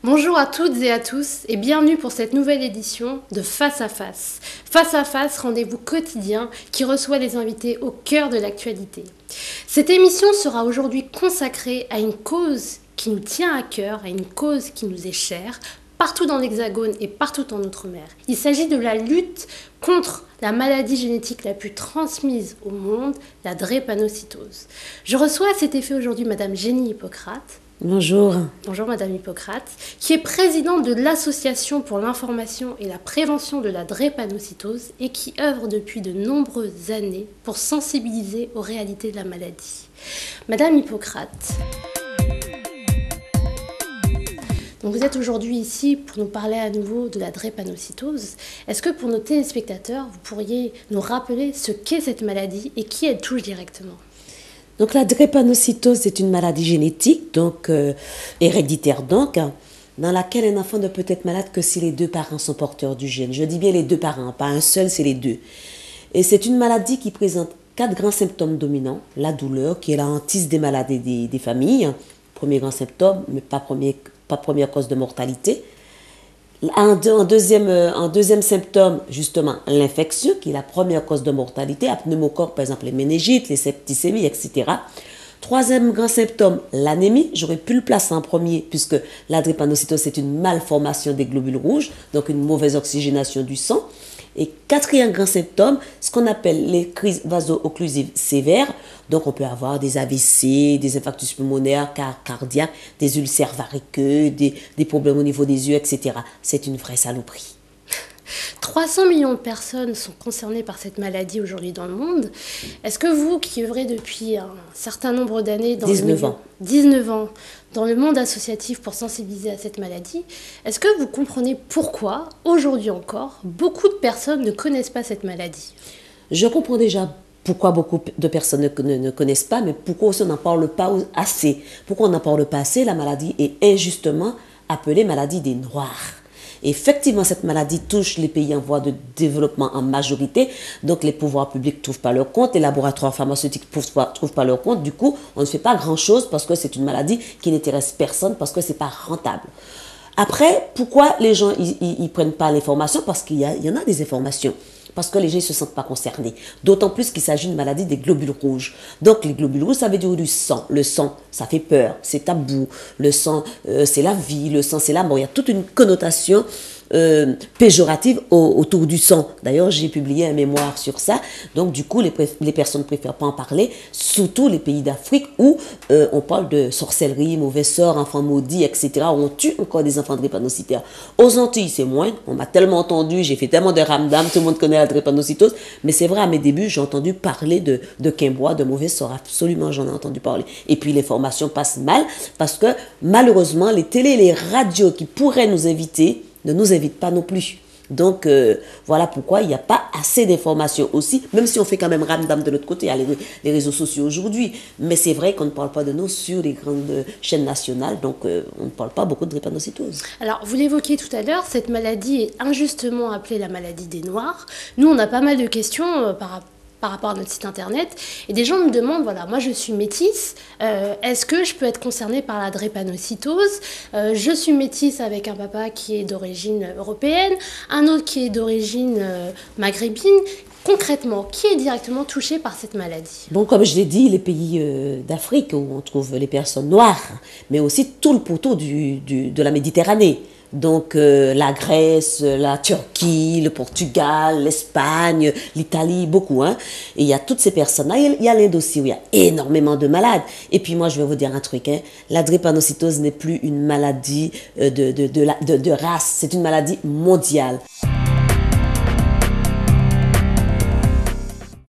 Bonjour à toutes et à tous et bienvenue pour cette nouvelle édition de Face à Face. Face à Face, rendez-vous quotidien qui reçoit les invités au cœur de l'actualité. Cette émission sera aujourd'hui consacrée à une cause qui nous tient à cœur, à une cause qui nous est chère, partout dans l'Hexagone et partout en Outre-mer. Il s'agit de la lutte contre la maladie génétique la plus transmise au monde, la drépanocytose. Je reçois à cet effet aujourd'hui Madame Jenny Hippocrate. Bonjour. Bonjour Madame Hippocrate, qui est présidente de l'Association pour l'information et la prévention de la drépanocytose et qui œuvre depuis de nombreuses années pour sensibiliser aux réalités de la maladie. Madame Hippocrate, donc vous êtes aujourd'hui ici pour nous parler à nouveau de la drépanocytose. Est-ce que pour nos téléspectateurs, vous pourriez nous rappeler ce qu'est cette maladie et qui elle touche directement ? Donc la drépanocytose est une maladie génétique, donc héréditaire donc, dans laquelle un enfant ne peut être malade que si les deux parents sont porteurs du gène. Je dis bien les deux parents, pas un seul, c'est les deux. Et c'est une maladie qui présente 4 grands symptômes dominants. La douleur, qui est la hantise des malades et des familles. Premier grand symptôme, mais pas première cause de mortalité. En deuxième symptôme, justement, l'infection, qui est la première cause de mortalité, à pneumocoque, par exemple, les méningites, les septicémies, etc. Troisième grand symptôme, l'anémie. J'aurais pu le placer en premier, puisque la drépanocytose, c'est une malformation des globules rouges, donc une mauvaise oxygénation du sang. Et quatrième grand symptôme, ce qu'on appelle les crises vaso-occlusives sévères. Donc, on peut avoir des AVC, des infarctus pulmonaires, cardiaques, des ulcères variqueux, des problèmes au niveau des yeux, etc. C'est une vraie saloperie. 300 millions de personnes sont concernées par cette maladie aujourd'hui dans le monde. Est-ce que vous, qui œuvrez depuis un certain nombre d'années dans 19 ans, dans le monde associatif pour sensibiliser à cette maladie, est-ce que vous comprenez pourquoi, aujourd'hui encore, beaucoup de personnes ne connaissent pas cette maladie ? Je comprends déjà pourquoi beaucoup de personnes ne connaissent pas, mais pourquoi aussi on n'en parle pas assez. Pourquoi on n'en parle pas assez ? La maladie est injustement appelée maladie des Noirs. Effectivement, cette maladie touche les pays en voie de développement en majorité. Donc, les pouvoirs publics ne trouvent pas leur compte, les laboratoires pharmaceutiques ne trouvent pas leur compte. Du coup, on ne fait pas grand-chose parce que c'est une maladie qui n'intéresse personne, parce que ce n'est pas rentable. Après, pourquoi les gens ne prennent pas l'information ? Parce qu'il y en a des informations. Parce que les gens ne se sentent pas concernés. D'autant plus qu'il s'agit d'une maladie des globules rouges. Donc, les globules rouges, ça veut dire du sang. Le sang, ça fait peur, c'est tabou. Le sang, c'est la vie. Le sang, c'est la mort. Il y a toute une connotation péjorative autour du sang. D'ailleurs, j'ai publié un mémoire sur ça. Donc, du coup, les personnes ne préfèrent pas en parler, surtout les pays d'Afrique où on parle de sorcellerie, mauvais sort, enfants maudits, etc., où on tue encore des enfants drépanocytaires. Aux Antilles, c'est moins. On m'a tellement entendu, j'ai fait tellement de ramdam, tout le monde connaît la drépanocytose, mais c'est vrai, à mes débuts, j'ai entendu parler de quimbois, de mauvais sort. Absolument, j'en ai entendu parler. Et puis, les formations passent mal parce que, malheureusement, les télés et les radios qui pourraient nous inviter ne nous invitent pas non plus. Donc, voilà pourquoi il n'y a pas assez d'informations aussi, même si on fait quand même ramdam de l'autre côté, il y a les réseaux sociaux aujourd'hui. Mais c'est vrai qu'on ne parle pas de nous sur les grandes chaînes nationales, donc on ne parle pas beaucoup de drépanocytose. Alors, vous l'évoquiez tout à l'heure, cette maladie est injustement appelée la maladie des Noirs. Nous, on a pas mal de questions par rapport à notre site internet, et des gens me demandent, voilà, moi je suis métisse, est-ce que je peux être concernée par la drépanocytose ? Je suis métisse avec un papa qui est d'origine européenne, un autre qui est d'origine maghrébine. Concrètement, qui est directement touché par cette maladie ? Bon, comme je l'ai dit, les pays d'Afrique où on trouve les personnes noires, mais aussi tout le pourtour de la Méditerranée. Donc la Grèce, la Turquie, le Portugal, l'Espagne, l'Italie, beaucoup. Hein. Et il y a toutes ces personnes-là. Il y a l'Inde aussi où il y a énormément de malades. Et puis moi, je vais vous dire un truc. Hein. La drépanocytose n'est plus une maladie de race. C'est une maladie mondiale.